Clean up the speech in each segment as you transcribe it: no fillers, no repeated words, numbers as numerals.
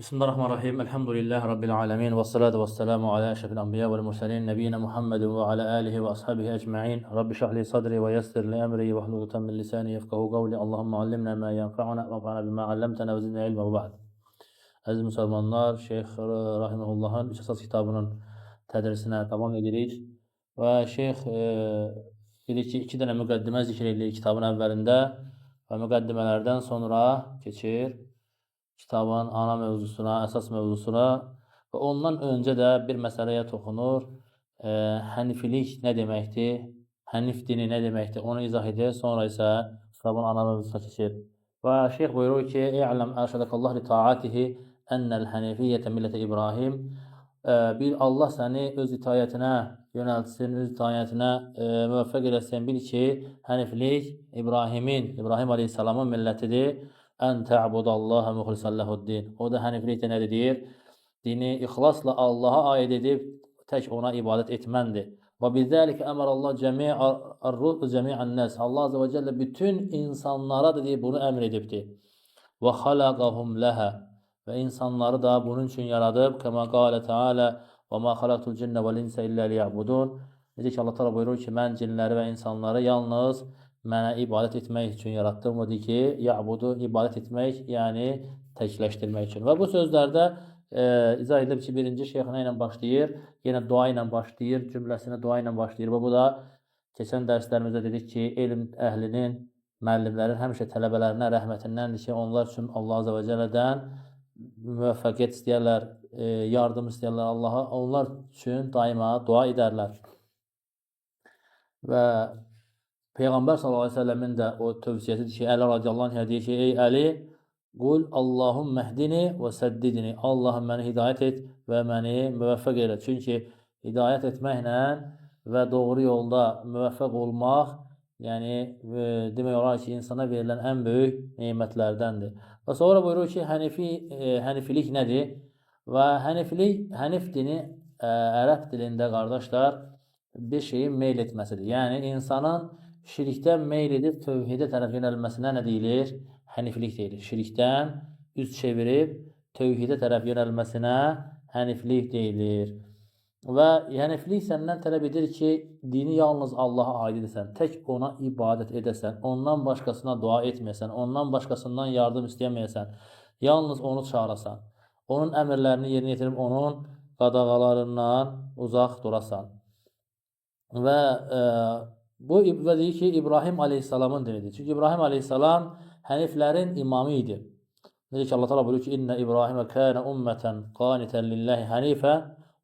Bismillahirrahmanirrahim. Elhamdülillahi Rabbil alemin. Ve salatu ve selamu ala eşrefil anbiya vel mursalin. Nebiyyina Muhammedin ve ala alihi ve ashabihi ecma'in. Rabbi şahli sadri ve yessir li emri ve hlul min lisani yefkahu kavli. Allahümme allimna ma yenfa'una ve enfa'na bima allamtana ve zidna ilme ve ba'd. Əziz müsəlmanlar, Şeyx Rahiməhullahın 3 əsas kitabının tədrisinə davam edirik. Və Şeyx dedik ki, 2 dənə müqəddimə zikr edilir kitabın əvvəlində və müqəddimələrdən sonra keçir kitabın ana mövzusuna, əsas mövzusuna və ondan öncə də bir məsələyə toxunur. Hənifilik nə deməkdir? Hənif dini nə deməkdir? Onu izah edir. Sonra isə kitabın ana mövzusuna keçir. Və şeyx buyurur ki, "İ'ləm ərşədəkallah li taatihi ennel hənifiyyətə millətə İbrahim." Bir Allah səni öz itayətinə yönəltsin, öz itayətinə müvəffəq eləsin. Bil ki, həniflik İbrahim Aleyhisselamın millətidir. Ən tə'budallaha muxlisən lehu'd-din. O da həniflikdə nə deyir? Dini ixlasla Allaha aid edib tək ona ibadət etməndir. Və bizəlikə əmərallah cəmi'an nas. Allah azza və cəllə bütün insanlara da deyib bunu əmr edibdir. Və xalaqahum laha. Və insanları da bunun üçün yaradıb. Kəma qalə Teala və ma xalaqtul cinnə vəl insə illə liya'budun. Necə ki Allah Teala buyurur ki, mən cinləri və insanları yalnız mənə ibadət etmək üçün yaratdım. O deyir ki, ya'budu ibadət etmək, yəni təkləşdirmək üçün. Və bu sözlərdə izah edilib ki, birinci şeyx nə ilə başlayır? Yenə dua ilə başlayır, cümləsinə dua ilə başlayır. Və bu da keçən dərslərimizdə dedik ki, elm əhlinin, müəllimlərin həmişə tələbələrinə rəhmətindəndir ki, onlar üçün Allah azə və cəllədən müvəffəqiyyət istəyərlər, yardım istəyərlər Allaha, onlar üçün daima dua edərlər. Və Peyğəmbər sallallahu əleyhi və səlləmin də o tövsiyəsidir ki, Əli radiyallahu anh deyir ki, ey Əli, qul Allahummə hdini və səddidini. Allahım məni hidayət et və məni müvəffəq elə. Çünki hidayət etməklə və doğru yolda müvəffəq olmaq, yəni demək olar ki, insana verilən ən böyük nemətlərdəndir. Və sonra buyurur ki, hənifilik nədir? Və hənif dini ərəb dilində qardaşlar bir şeyin meyl etməsidir. Yəni insanın şirkdən meyl edib tövhidə tərəf yönəlməsinə nə deyilir? Həniflik deyilir. Şirkdən üz çevirib tövhidə tərəf yönəlməsinə həniflik deyilir. Və həniflik səndən tələb edir ki, dini yalnız Allaha aid edəsən, tək ona ibadət edəsən, ondan başqasına dua etməyəsən, ondan başqasından yardım istəyəməyəsən, yalnız onu çağırasan, onun əmrlərini yerinə yetirib onun qadağalarından uzaq durasan. Və bu və deyir ki, İbrahim Aleyhisselamın dinidir. Çünki İbrahim Aleyhisselam həniflərin imamı idi. Necə ki Allah Teala buyurur ki, "İnne İbrahimə kânə ummeten qânitən lillahi hanifə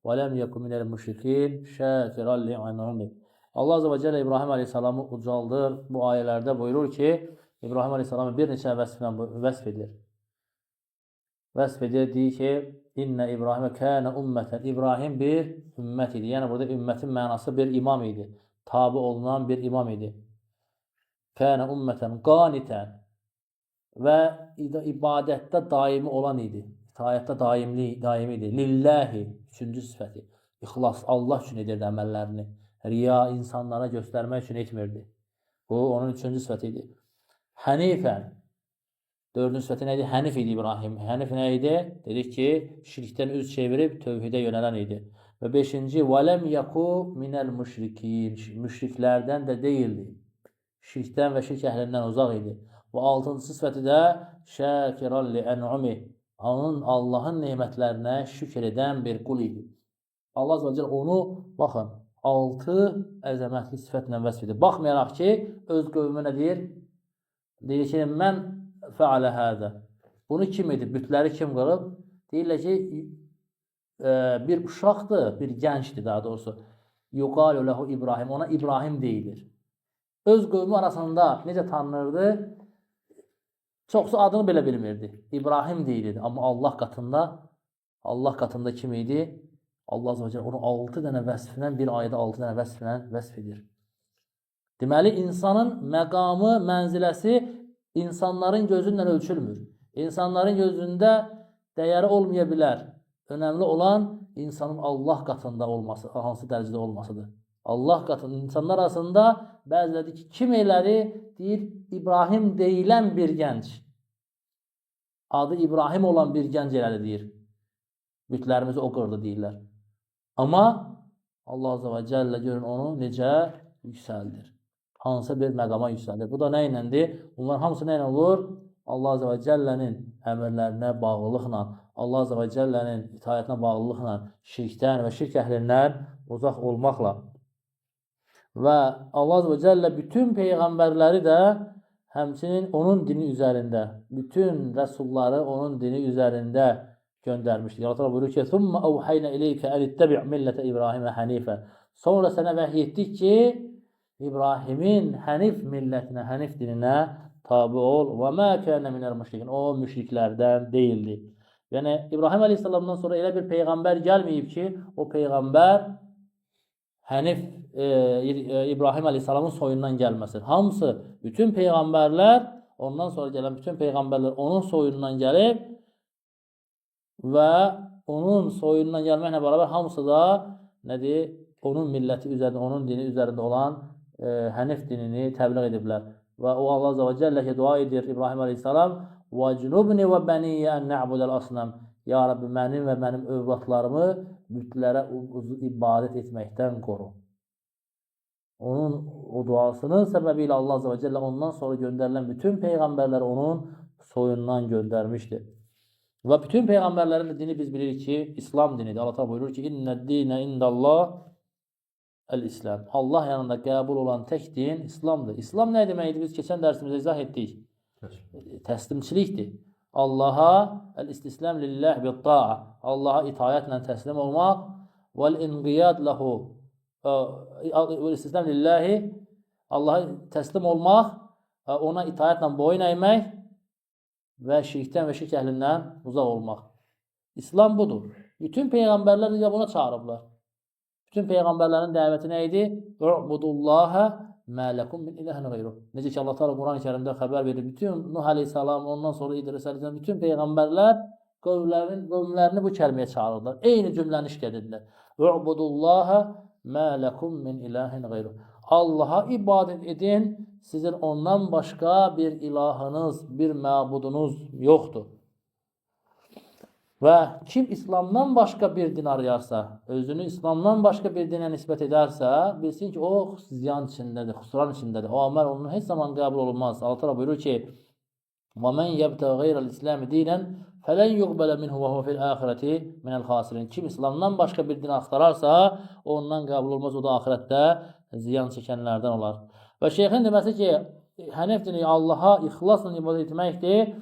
və lem yekun minel müşrikin şakiran li'an'umi." Allah azze və cəllə İbrahim Aleyhisselamı ucaldır. Bu ayələrdə buyurur ki, İbrahim Aleyhisselamı bir neçə vəsflə vəsf edir. Vəsf edir, deyir ki, "İnne İbrahimə kânə ummeten." İbrahim bir ümmət idi. Yəni burada ümmətin mənası bir imam idi. Tabi olunan bir imam idi. Kânə ummeten qânitən və ibadətdə daimi olan idi. İtaətdə daimi idi. Lillahi, üçüncü sifəti. İxlas, Allah üçün edirdi əməllərini. Riya, insanlara göstərmək üçün etmirdi. Bu, onun üçüncü sifəti idi. Hənifən, dördüncü sifəti nə idi? Hənif idi İbrahim. Hənif nə idi? Dedik ki, şirkdən üz çevirib tövhidə yönələn idi. Və beşinci, وَلَمْ يَكُوا مِنَ الْمُشْرِكِينَ. Müşriklərdən də deyildi. Şirkdən və şirk əhlindən uzaq idi. Və altıncı sifəti də شَاكِرًا لِأَنْعُمِ. Onun Allahın nemətlərinə şükür edən bir qul idi. Allah azə və cəllə onu, baxın, 6 əzəmətli sifətlə vəsf edir. Baxmayaraq ki, öz qövmü nə deyir? Deyir ki, mən fəalə hədə. Bunu kim edib? Bütləri kim qılıb? Deyirlər ki, bir uşaqdır, bir gəncdir daha doğrusu. Yuqalu lehu İbrahim, ona İbrahim deyilir. Öz qövmü arasında necə tanınırdı? Çoxsu adını belə bilmirdi. İbrahim deyilirdi. Amma Allah katında kim idi? Allah azə və cəllə onu 6 dənə vəsfindən, bir ayda 6 dənə vəsfindən vəsf edir. Deməli, insanın məqamı, mənziləsi insanların gözündən ölçülmür. İnsanların gözündə dəyəri olmaya bilər. Önəmli olan insanın Allah qatında olması, hansı dərəcədə olmasıdır. Allah qatında, insanlar arasında bəziləri ki, kim elədi? Deyir, İbrahim deyilən bir gənc. adı İbrahim olan bir gənc elədi deyir. Bütlərimizi o qırdı deyirlər. Amma Allah Azze ve Celle görün onu necə yüksəldir. Hansı bir məqama yüksəldir. Bu da nə iləndir? Bunlar hamısı nə ilə olur? Allah Azze ve Celle'nin əmrlərinə bağlılıqla, Allah Azze ve Celle'nin itaətinə bağlılıqla, şirkdən və şirk əhlindən uzaq olmaqla. Və Allah Azze ve Celle bütün peyğəmbərləri də həmçinin onun dini üzərində, bütün rəsulları onun dini üzərində göndərmişdir. Allah Teala buyurur ki: "Thumma awhayna ilayka an ittabi' millete İbrahim'e hanife." Sonra sənə vəhy etdik ki, İbrahimin hənif millətinə, hənif dininə tabi ol. Və mə kənə minəl müşrikin. O müşriklərdən deyildi. Yəni İbrahim əleyhissalamdan sonra elə bir peyğəmbər gəlməyib ki, o peyğəmbər hənif İbrahim əleyhissalamın soyundan gəlməsin. Hamısı, bütün peyğəmbərlər, ondan sonra gələn bütün peyğəmbərlər onun soyundan gəlib və onun soyundan gəlməklə bərabər hamısı da nədir? Onun milləti üzərində, onun dini üzərində olan hənif dinini təbliğ ediblər. Və o Allah Azze ve Celle'ye dua edir İbrahim Aleyhisselam: وَجْنُبْنِ وَبَنِيَّ أَنْ نَعْبُدَ الْأَصْنَمِ Ya Rabbi, mənim və mənim övladlarımı bütlərə ibadət etməkdən qoru. Onun o duasının səbəbiyle Allah Azze ve Celle ondan sonra göndərilən bütün peyğəmbərləri onun soyundan göndərmişdir. Və bütün peyğəmbərlərin dini biz bilirik ki, İslam dinidir. Allah Teala buyurur ki: "İnned-dine indallah el-İslam." Allah yanında qəbul olan tək din İslamdır. İslam nə deməkdir? Biz keçən dərsimizdə izah etdik. Təslimçilikdir. Allaha el-istislam lillah bit-ta'a. Allaha itayətlə təslim olmaq, vel-inqiyad lahu. El-istislam lillahi, Allaha təslim olmaq, ona itayətlə boyun əymək və şirkdən və şirk əhlindən uzaq olmaq. İslam budur. Bütün peyğəmbərlər də buna çağırıblar. Bütün peyğəmbərlərin dəvəti nə idi? "U'budullaha ma lakum min ilahin gayruh." Necə ki Allah Teala Quran-ı Kərimdə xəbər verir. Bütün Nuh əleyhissalam, ondan sonra İdris əleyhissalam, bütün peyğəmbərlər qövmlərini bu kəlməyə çağırırlar. Eyni cümləni işlədirlər. "U'budullaha ma lakum min ilahin gayruh." Allaha ibadət edin, sizin ondan başqa bir ilahınız, bir məbudunuz yoxdur. Və kim İslamdan başqa bir din arayarsa, özünü İslamdan başqa bir dinə nisbət edərsə, bilsin ki, o ziyan içindədir, xüsran içindədir. O əməl onun heç zaman qəbul olunmaz. Allah Teala buyurur ki: وَمَنْ يَبْتَغِ غَيْرَ الْإِسْلَامِ دِينًا فَلَنْ يُقْبَلَ مِنْهُ وَهُوَ فِي الْآخِرَةِ مِنَ الْخَاسِرِينَ. Kim İslamdan başqa bir din axtararsa, ondan qəbul olmaz, o da axirətdə ziyan çəkənlərdən olar. Və şeyxin deməsi ki, hənif dini Allaha ixlasla ibadət etməkdir.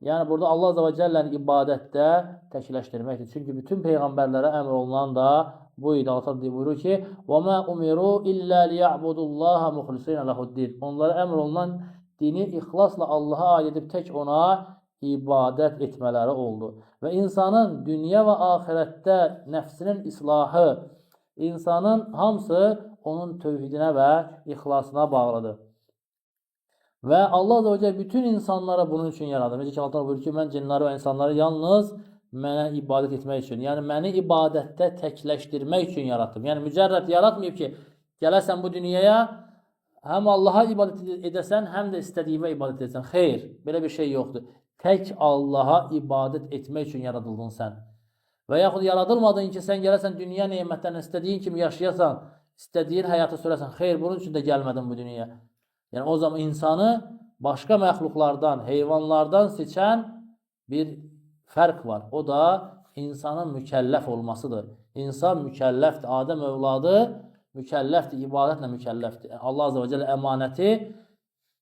Yəni burada Allah Azze ve Celle'nin ibadətdə təkləşdirməkdir. Çünki bütün peyğəmbərlərə əmr olunan da bu idi. Allah buyurur ki: وَمَا أُمِرُوا إِلَّا لِيَعْبُدُوا اللّٰهَ مُخْلِصِينَ لَهُ الدِّينَ. Onlara əmr olunan dini ixlasla Allaha aid edib tək ona ibadət etmələri oldu. Və insanın dünya və axirətdə nəfsinin islahı, insanın hamısı onun tövhidinə və ixlasına bağlıdır. Və Allah Azze ve Celle bütün insanlara bunun üçün yaradır. Necə ki Allah buyurur ki, mən cinləri və insanları yalnız mənə ibadət etmək üçün, yəni məni ibadətdə təkləşdirmək üçün yaratdım. Yəni mücərrəd yaratmayıb ki, gələsən bu dünyaya, həm Allaha ibadət edəsən, həm də istədiyimə ibadət edəsən. Xeyr, belə bir şey yoxdur. Tək Allaha ibadət etmək üçün yaradıldın sən. Və yaxud yaradılmadın ki, sən gələsən dünya nemətlərini istədiyin kimi yaşayasan, istədiyin həyatı sürəsən. Xeyr, bunun üçün də gəlmədin bu dünyaya. Yəni o zaman insanı başqa məxluqlardan, heyvanlardan seçən bir fərq var. O da insanın mükəlləf olmasıdır. İnsan mükəlləfdir. Adəm övladı mükəlləfdir, ibadətlə mükəlləfdir. Allah Azze ve Celle əmanəti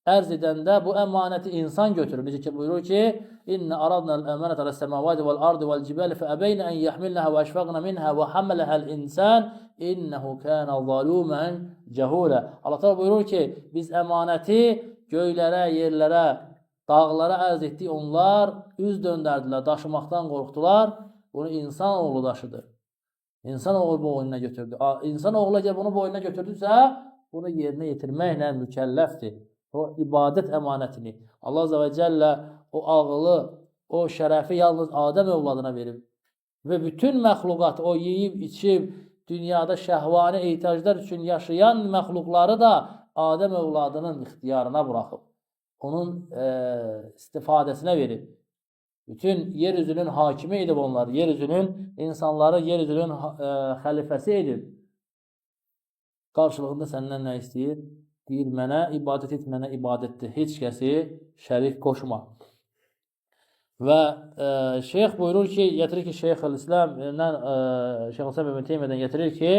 ərz edəndə bu əmanəti insan götürür. Necə ki buyurur ki: "İnne aradna'l emanete alas-semavati vel-ardi vel-cibali fe-ebeyne en yahmilnaha ve eşfaqna minha ve hamalaha'l insan innehu kana zaluman cehula." Allah Teala buyurur ki, biz əmanəti göylərə, yerlərə, dağlara ərz etdik. Onlar üz döndərdilər, daşımaqdan qorxdular. Bunu insanoğlu daşıdı. İnsanoğlu boynuna götürdü. İnsanoğlu əgər bunu boynuna götürdüsə, bunu yerinə yetirməklə mükəlləfdir. O ibadət əmanətini Allah Azze ve Celle o ağılı, o şərəfi yalnız Adəm övladına verib. Və bütün məxluqat, o yeyib, içib, dünyada şəhvani ehtiyaclar üçün yaşayan məxluqları da Adəm övladının ixtiyarına buraxıb. Onun istifadəsinə verib. Bütün yeryüzünün hakimi edib onlar. Yeryüzünün insanları yeryüzünün xəlifəsi edib. Qarşılığında səndən nə istəyir? Deyir, mənə ibadət et, mənə ibadətdir. Heç kəsi şərik qoşma. Və şeyx buyurur ki, gətirir ki, Şeyxülislam İbn Teymiyədən gətirir ki,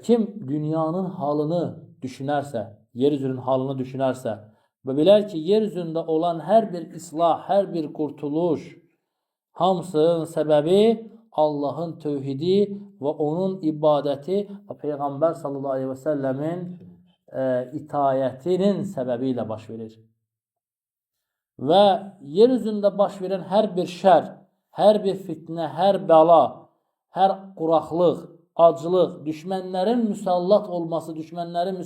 kim dünyanın halını düşünərsə, yeryüzünün halını düşünərsə və bilər ki, yeryüzündə olan hər bir islah, hər bir qurtuluş hamısının səbəbi Allahın tövhidi və onun ibadəti və Peyğəmbər sallallahu aleyhi və səlləmin itayətinin səbəbi ilə baş verir. Və yeryüzündə baş verən hər bir şər, hər bir fitnə, hər bəla, hər quraqlıq, aclıq, düşmənlərin müsallat olması, düşmənlərin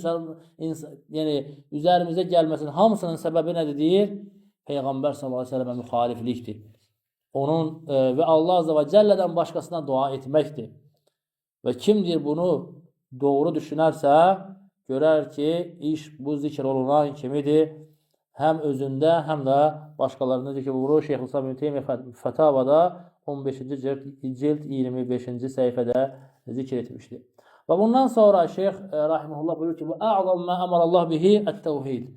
yəni üzərimizə gəlməsinin hamısının səbəbi nədir deyir? Peyğəmbər sallallahu aleyhi ve sellemə müxaliflikdir. Onun və Allah azə və cəllədən başqasına dua etməkdir. Və kimdir bunu doğru düşünərsə, görər ki, iş bu zikr olunan kimidir. Həm özündə, həm də başqalarında ki, vurur Şeyxülislam İbn Teymiyyə Fətavada 15-ci cild 25-ci səhifədə zikr etmişdir. Və bundan sonra Şeyx Rahimullah buyurur ki, "A'zam ma əmrəllah bihi ət-təvhid."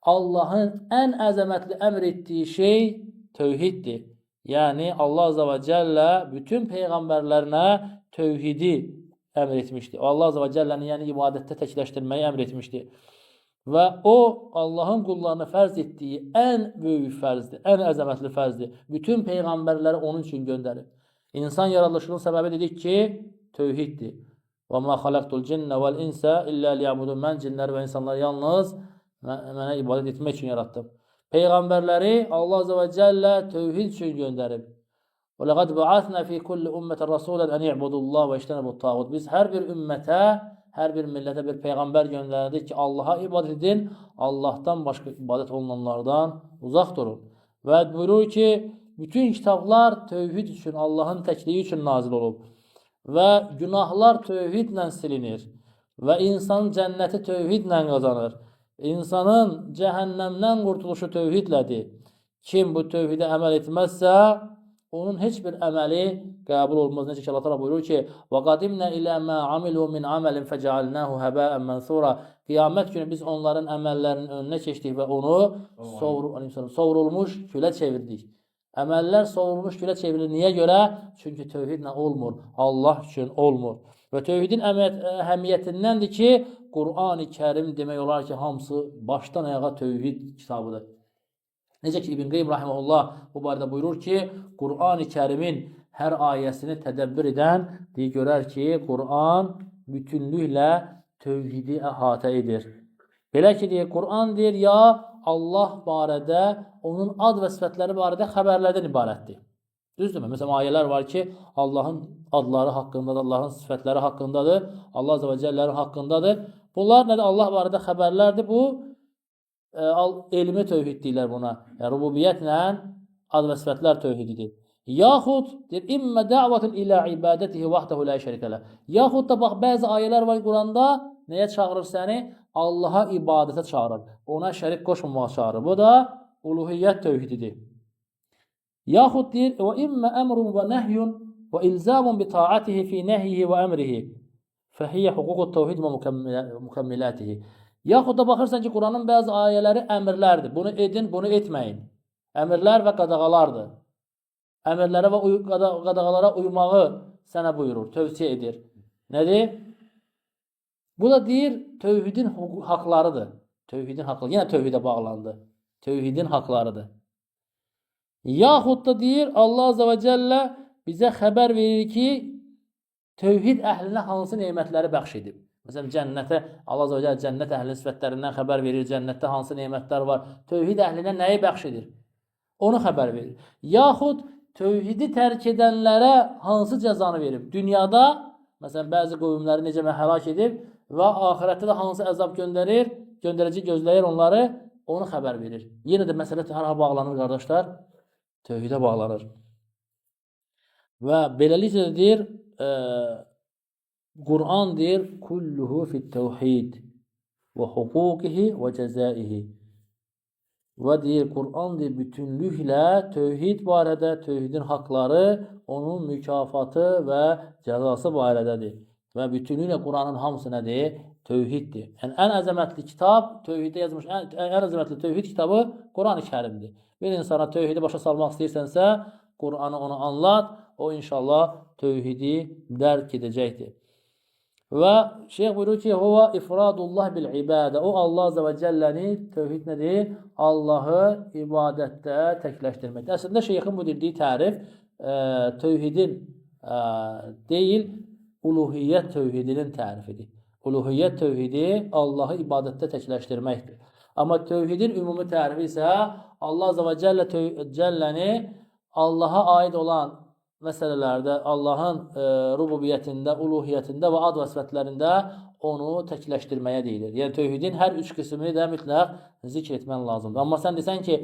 Allahın ən əzəmətli əmr etdiyi şey tövhiddir. Yəni Allah azə və cəllə bütün peyğəmbərlərinə tövhidi əmr etmişdir. Allah azə və cəlləni yəni ibadətdə təkləşdirməyi əmr etmişdir. Və o, Allahın qullarına fərz etdiyi ən böyük fərzdir, ən əzəmətli fərzdir. Bütün peyğəmbərləri onun üçün göndərib. İnsan yaradılışının səbəbi dedik ki, tövhiddir. وَمَا خَلَقْتُ الْجِنَّ وَالْاِنْسَ إِلَّا لِيَعْبُدُونَ Mən cinləri və insanları yalnız mənə ibadət etmək üçün yaratdım. Peyğəmbərləri Allah azə və cəllə tövhid üçün göndərib. وَلَقَدْ بَعَثْنَا فِي كُلِّ أُمَّةٍ رَسُولًا أَنْ يَعْبُدُوا اللّٰهَ وَاجْتَنِبُوا الطَّاغُوتَ Biz hər bir ümmətə, hər bir millətə bir peyğəmbər göndərdik ki, Allaha ibadət edin, Allahdan başqa ibadət olunanlardan uzaq durun. Və buyurur ki, bütün kitablar tövhid üçün, Allahın təkliyi üçün nazil olub. Və günahlar tövhidlə silinir. Və insan cənnəti tövhidlə qazanır. İnsanın cəhənnəmdən qurtuluşu tövhidlədir. Kim bu tövhidə əməl etməzsə, onun heç bir əməli qəbul olmaz. Necə ki, Allah təala buyurur ki, وَقَدِمْنَا إِلَى مَا عَمِلُوا مِنْ عَمَلٍ فَجَعَلْنَاهُ هَبَاءً مَنْثُورًا Qiyamət günü biz onların əməllərinin önünə keçdik və onu sovrulmuş külə çevirdik. Əməllər sovrulmuş külə çevrilir. Niyə görə? Çünki tövhidlə olmur. Allah üçün olmur. Və tövhidin əhəmiyyətindəndir ki, Qur'an-ı Kərim demək olar ki, hamısı başdan ayağa tövhid kitabıdır. Necə ki, İbn Qeym Rahiməhullah bu barədə buyurur ki, Qur'an-ı Kərimin hər ayəsini tədəbbür edən görər ki, Qur'an bütünlüklə tövhidi əhatə edir. Belə ki, Qur'an deyir, ya Allah barədə, onun ad və sifətləri barədə xəbərlərdən ibarətdir. Düzdürmü? Məsələn, ayələr var ki, Allahın adları haqqındadır, Allahın sifətləri haqqındadır, Allah azə və cəllərin haqqındadır. Bunlar nədir? Allah barədə xəbərlərdir. Bu, elmi tövhid deyirlər buna. Rububiyyətlə ad və sifətlər tövhididir. Yaxud, deyir, immə dəvətun ilə ibadətihi vaxtəhu lə şərikələ. Yaxud da, bax, bəzi ayələr var Quranda, nəyə çağırır səni? Allaha ibadətə çağırır. Ona şərik qoşmamağa çağırır. Bu da uluhiyyət tövhididir. Yaxud deyir, və immə əmrun və nəhyun və ilzamun bi taatihi fi nəhyihi və əmrihi fəhiyyə hüququt tövhid və mükəmmilətihi. Yaxud da baxırsan ki, Quranın bəzi ayələri əmrlərdir. Bunu edin, bunu etməyin. Əmrlər və qadağalardır. Əmrlərə və qadağalara uymağı sənə buyurur, tövsiyə edir. Nədir? Bu da deyir, tövhidin haqlarıdır. Tövhidin haqları. Yenə tövhidə bağlandı. Tövhidin haqlarıdır. Yaxud da deyir, Allah azə və cəllə bizə xəbər verir ki, tövhid əhlinə hansı nemətləri bəxş edib. Məsələn, cənnətə, Allah azə və cəllə cənnət əhlinin sifətlərindən xəbər verir, cənnətdə hansı nemətlər var. Tövhid əhlinə nəyi bəxş edir? Onu xəbər verir. Yaxud tövhidi tərk edənlərə hansı cəzanı verib? Dünyada, məsələn, bəzi qövmləri necə həlak edib və axirətdə də hansı əzab göndərir, göndərici gözləyir onları, onu xəbər verir. Yenə də məsələ hara bağlanır, qardaşlar? Tövhidə bağlanır. Və beləliklə deyir, Qur'an deyir, kulluhu fit-təvhid və hüquqihi və cəzaihi. Və deyir, Qur'an deyir, bütünlüklə tövhid barədə, tövhidin haqları, onun mükafatı və cəzası barədədir. Və bütünlüklə Qur'anın hamısı nədir? Tövhiddir. Yəni, ən əzəmətli kitab, tövhiddə yazılmış, ən əzəmətli tövhid kitabı Qur'an-ı Kərimdir. Bir insana tövhidi başa salmaq istəyirsənsə, Qur'anı ona anlat, o inşallah tövhidi dərk edəcəkdir. Və şeyh buyurur ki, huvə ifradullah bil ibadə. O, Allah Azə və Cəlləni tövhid nədir? Allahı ibadətdə təkləşdirmək. Əslində, şeyxin bu dediyi tərif tövhidin deyil, uluhiyyət tövhidinin tərifidir. Uluhiyyət tövhidi Allahı ibadətdə təkləşdirməkdir. Amma tövhidin ümumi tərifi isə Allah Azə və Cəlləni Allaha aid olan məsələlərdə, Allahın rububiyyətində, uluhiyyətində və ad və sifətlərində onu təkləşdirməyə deyilir. Yəni, tövhidin hər üç qismini də mütləq zikr etmən lazımdır. Amma sən desən ki,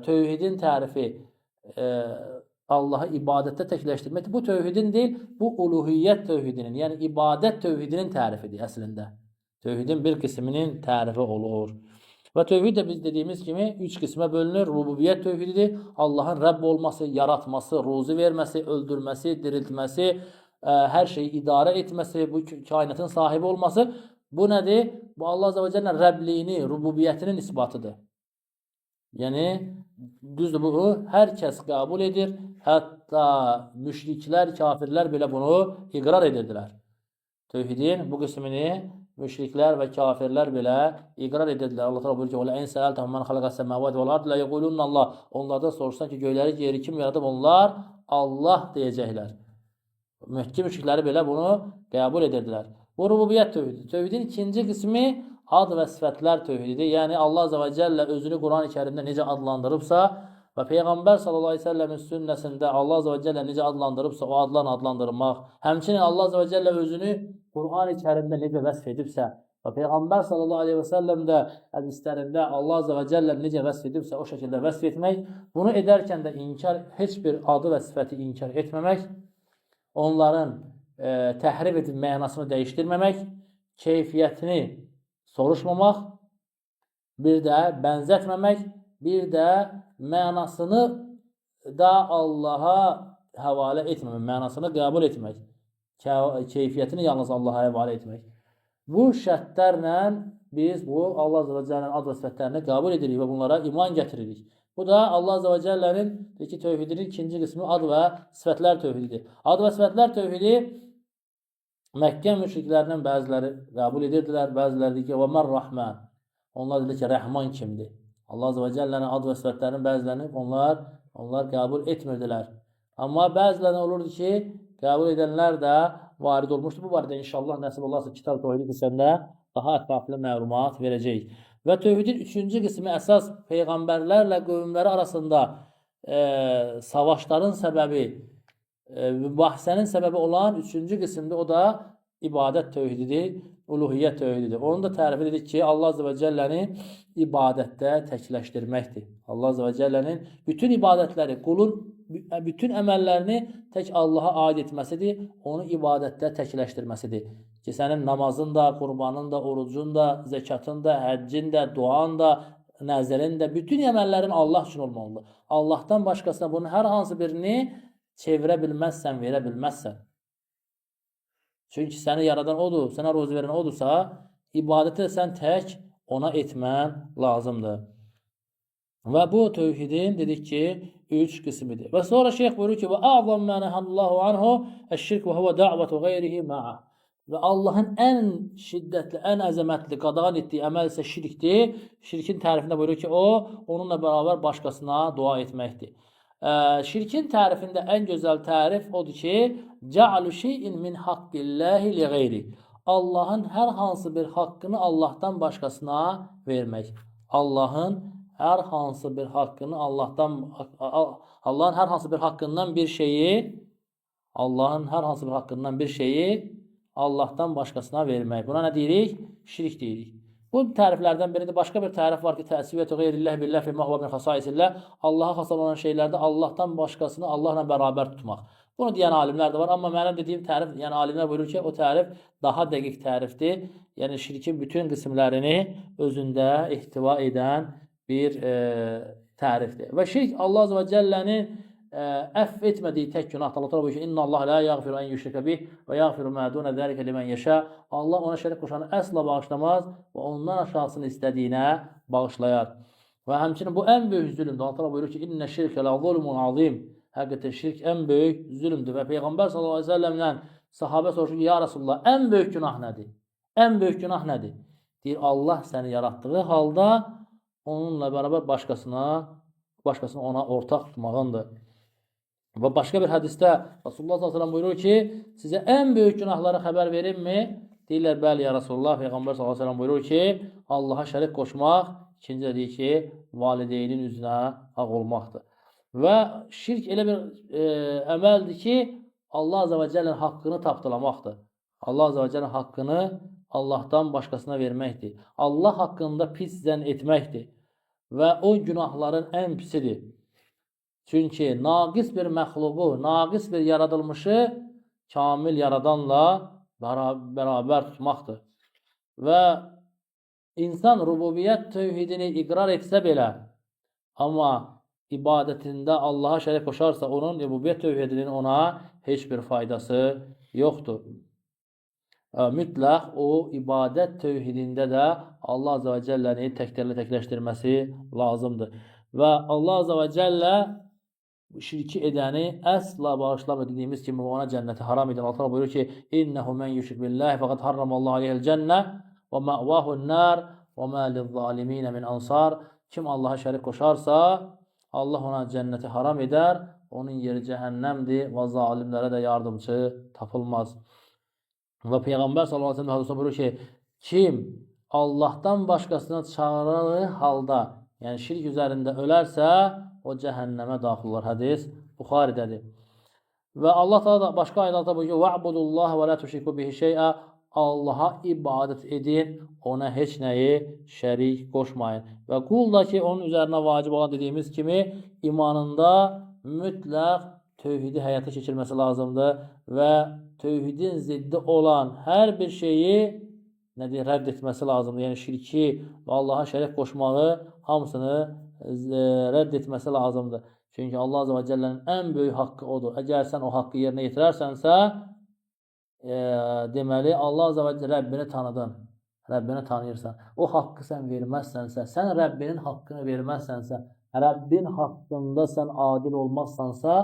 tövhidin tərifi Allahı ibadətdə təkləşdirməkdir. Bu tövhidin deyil, bu uluhiyyət tövhidinin, yəni ibadət tövhidinin tərifidir əslində. Tövhidin bir qisminin tərifi olur. Və tövhid də biz dediyimiz kimi üç qismə bölünür. Rububiyyət tövhididir. Allahın Rəbb olması, yaratması, ruzi verməsi, öldürməsi, diriltməsi, hər şeyi idarə etməsi, bu kainatın sahibi olması. Bu nədir? Bu Allah Azə və Cəllənin Rəbliyini, rububiyyətinin isbatıdır. Yəni, düzdür, bu hər kəs qəbul edir. Hətta müşriklər, kafirlər belə bunu iqrar edirdilər. Tövhidin bu qismini müşriklər və kafirlər belə iqrar edirlər. Allah təala buyurur ki: "Və in sa'altahum man xalaqas semawati vel ard la yaqulunna Allah." Onlardan soruşsan ki, göyləri, yeri kim yaradıb? Onlar Allah deyəcəklər. Məhkəm müşrikləri belə bunu qəbul edirdilər. Bu rububiyyət tövhididir. Tövhidin ikinci qismi ad və sifətlər tövhididir. Yəni Allah Azə və Cəllə özünü Quran-ı Kərimdə necə adlandırıbsa və Peyğəmbər sallallahu əleyhi və səlləmin sünnəsində Allah Azə və Cəllə necə adlandırıbsa, o adlarla adlandırmaq. Həmçinin Allah Azə və Cəllə özünü Quran-ı Kərimdə necə vəsf edibsə və Peyğəmbər sallallahu aleyhi və səlləm də hədislərində Allah Azə və Cəllə necə vəsf edibsə, o şəkildə vəsf etmək, bunu edərkən də heç bir adı və sifəti inkar etməmək, onların təhrif edib mənasını dəyişdirməmək, keyfiyyətini soruşmamaq, bir də bənzətməmək, bir də mənasını da Allaha həvalə etməmək, mənasını qəbul etmək, keyfiyyətini yalnız Allaha həvalə etmək. Bu şərtlərlə biz bu Allah Azə və Cəllənin ad və sifətlərini qəbul edirik və bunlara iman gətiririk. Bu da Allah Azə və Cəllənin tövhidinin ikinci qismi ad və sifətlər tövhididir. Ad və sifətlər tövhidi Məkkə müşriklərindən bəziləri qəbul edirdilər, bəziləri deyir ki, və mən rəhmən. Onlar deyir ki, rəhman kimdir? Allah Azə və Cəllənin ad və sifətlərinin bəzilərini onlar qəbul etmirdilər. Amma bəzilərinə olurdu ki, qəbul edənlər də varid olmuşdur. Bu barədə inşallah nəsib olarsa kitab tövhidi qismində daha ətraflı məlumat verəcək. Və tövhidin üçüncü qismi əsas peyğəmbərlərlə qövmləri arasında savaşların səbəbi, mübahisənin səbəbi olan üçüncü qismdə o da ibadət tövhididir, uluhiyyət tövhididir. Onun da tərifi dedik ki, Allah Azə və Cəlləni ibadətdə təkləşdirməkdir. Allah Azə və Cəllənin bütün ibadətləri, qulun bütün əməllərini tək Allaha aid etməsidir, onu ibadətdə təkləşdirməsidir. Ki, sənin namazın da, qurbanın da, orucun da, zəkatın da, həccin də, duan da, nəzərin də, bütün əməllərin Allah üçün olmalıdır. Allahdan başqasına bunun hər hansı birini çevirə bilməzsən, verə bilməzsən. Çünki səni yaradan odur, sənə ruzi verən odursa, ibadəti sən tək ona etmən lazımdır. Və bu tövhidin dedik ki, üç qismidir. Və sonra şeyh buyurur ki, və əzəm mə nəhəllahu anhu əşşirk və huvə də'vətu qeyrihi mə'ə. Və Allahın ən şiddətli, ən əzəmətli qadağan etdiyi əməl isə şirkdir. Şirkin tərifində buyurur ki, o, onunla bərabər başqasına dua etməkdir. Şirkin tərifində ən gözəl tərif odur ki, cə'alu şeyin min haqqilləhi li qeyri. Allahın hər hansı bir haqqını Allahdan başqasına vermək. Allahın hər hansı bir haqqını Allahın hər hansı bir haqqından bir şeyi Allahdan başqasına vermək. Buna nə deyirik? Şirk deyirik. Bu təriflərdən birində başqa bir tərif var ki, təəssübiyyətü qeyrilləh billəh fi məhvə min xasaisilləh. Allaha xas olan şeylərdə Allahdan başqasını Allahla bərabər tutmaq. Bunu deyən alimlər də var, amma mənim dediyim tərif, yəni alimlər buyurur ki, o tərif daha dəqiq tərifdir. Yəni şirkin bütün qismlərini özündə ihtiva edən bir tərifdir. Və şirk Allah Azze və Cəllənin əff etmədiyi tək günahdır. Allah Teala buyurur ki, İnna Allah la yaghfiru en yushrika bih və yaghfiru ma dun zalika limen yasha. Allah ona şərik qoşanı əsla bağışlamaz və ondan aşağısını istədiyinə bağışlayar. Və həmçinin bu ən böyük zülmdür. Allah Teala buyurur ki, İnne şirkə la zulmun azim. Həqiqətən şirk ən böyük zülmdür. Və Peyğəmbər sallallahu əleyhi və səlləmlə sahabə soruşur ki, ya Rasulullah, ən böyük günah nədir? Ən böyük günah nədir? Deyir, Allah səni yaratdığı halda onunla bərabər başqasına ona ortaq tutmağındır. Və başqa bir hədisdə Rasulullah s.ə.v buyurur ki, sizə ən böyük günahları xəbər verimmi? Deyirlər, bəli ya Rasulullah. Peyğəmbər s.ə.v buyurur ki, Allaha şərik qoşmaq, ikinci də deyir ki, valideynin üzünə ağ olmaqdır. Və şirk elə bir əməldir ki, Allah Azze və Cəllənin haqqını tapdalamaqdır. Allah Azze və Cəllənin haqqını Allahdan başqasına verməkdir. Allah haqqında pis zənn etməkdir. Və o günahların ən pisidir. Çünki naqis bir məxluqu, naqis bir yaradılmışı kamil yaradanla bərabər tutmaqdır. Və insan rububiyyət tövhidini iqrar etsə belə, amma ibadətində Allaha şərik qoşarsa, onun rububiyyət tövhidinin ona heç bir faydası yoxdur. Mütləq o ibadət tövhidində də Allah Azze və Cəlləni təkləşdirməsi lazımdır. Və Allah Azze və Cəllə şirki edəni əsla bağışlamır. Dediyimiz kimi ona cənnəti haram edən Allah buyurur ki, İnnehu men yushrik billahi faqad harramallahu aleyhil cənnə və məvahu'n nar və mə lizzalimin min ansar. Kim Allaha şərik qoşarsa, Allah ona cənnəti haram edər, onun yeri cəhənnəmdir və zalimlərə də yardımcı tapılmaz. Və Peyğəmbər sallallahu əleyhi və səlləm buyurur ki, kim Allahdan başqasına çağırır halda, yəni şirk üzərində ölərsə, o cəhənnəmə daxil olar. Hədis Buxaridədir. Və Allah Teala başqa ayələrdə buyurur ki, "Va'budullaha və la tuşriku bihi şey'a." Allaha ibadət edin, ona heç nəyi şərik qoşmayın. Və qul da ki, onun üzərinə vacib olan dediyimiz kimi imanında mütləq tövhidi həyata keçirməsi lazımdır və tövhidin ziddi olan hər bir şeyi rədd etməsi lazımdır. Yəni şirki və Allaha şərik qoşmağı hamısını rədd etməsi lazımdır. Çünki Allah Azze və Cəllənin ən böyük haqqı odur. Əgər sən o haqqı yerinə yetirərsənsə, deməli Allah Azze və Cəllə Rəbbini tanıdın. Rəbbini tanıyırsan. O haqqı sən verməzsənsə, sən Rəbbinin haqqını verməzsənsə, Rəbbin haqqında sən adil olmazsansa,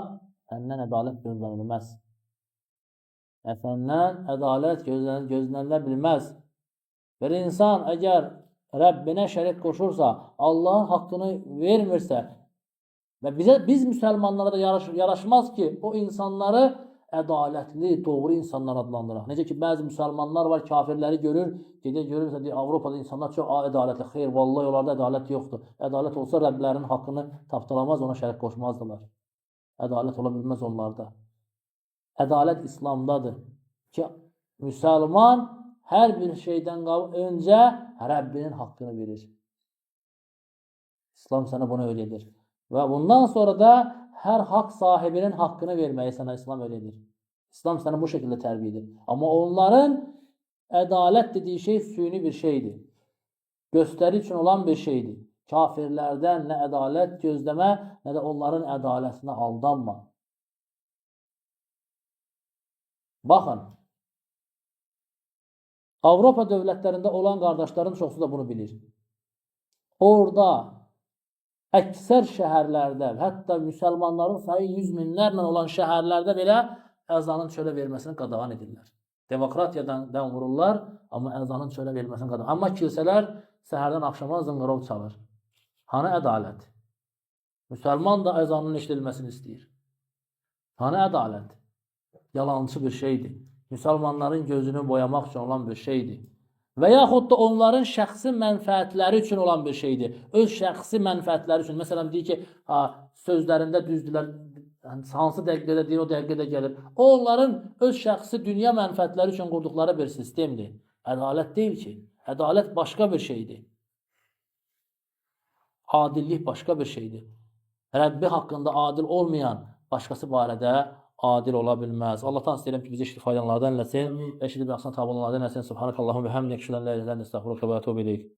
səndən ədalət gözlənilməz. Səndən ədalət gözlənilə bilməz. Bir insan əgər Rəbbinə şərik qoşursa, Allahın haqqını vermirsə və biz müsəlmanlara da yaraşmaz ki, o insanları ədalətli, doğru insanlar adlandıraq. Necə ki, bəzi müsəlmanlar var, kafirləri görür, görürsə, Avropada insanlar çox ədalətli. Xeyr, vallahi onlarda ədalət yoxdur. Ədalət olsa Rəblərinin haqqını tapdalamaz, ona şərik qoşmazdılar. Ədalət ola bilməz onlarda. Ədalət İslamdadır ki, müsəlman hər bir şeydən öncə Rəbbinin haqqını verir. İslam sənə bunu öyrədir. Və bundan sonra da hər haqq sahibinin haqqını verməyi sənə İslam öyrədir. İslam sənə bu şəkildə tərbiyə edir. Amma onların ədalət dediyi şey süni bir şeydir. Göstəri üçün olan bir şeydir. Kafirlərdən nə ədalət gözləmə, nə də onların ədalətinə aldanma. Baxın, Avropa dövlətlərində olan qardaşların çoxsu da bunu bilir. Orada əksər şəhərlərdə, hətta müsəlmanların sayı 100 minlərlə olan şəhərlərdə belə əzanın çölə verməsini qadağan edirlər. Demokratiyadan vururlar, amma əzanın çölə verməsini qadağan. Amma kilsələr səhərdən axşama zınqırov çalır. Hanı ədalət? Müsəlman da əzanın eşidilməsini istəyir. Hanı ədalət? Yalancı bir şeydir. Müsəlmanların gözünü boyamaq üçün olan bir şeydir. Və yaxud da onların şəxsi mənfəətləri üçün olan bir şeydir. Öz şəxsi mənfəətləri üçün. Məsələn, deyir ki, sözlərində düzdülər, hansı dəqiqədə deyir, o dəqiqədə gəlir. O, onların öz şəxsi dünya mənfəətləri üçün qurduqları bir sistemdir. Ədalət deyil ki. Ədalət başqa bir şeydir. Adillik başqa bir şeydir. Rəbbi haqqında adil olmayan başqası barədə adil ola bilməz. Allahdan istəyirəm ki, bizi eşidib faydalanlardan eləsin. Eşidib yaxsına tabi olanlardan eləsin. Subhanakallahum və həmd yəkşilən lə iləhən əstəğfiruka və etûbü ileyk.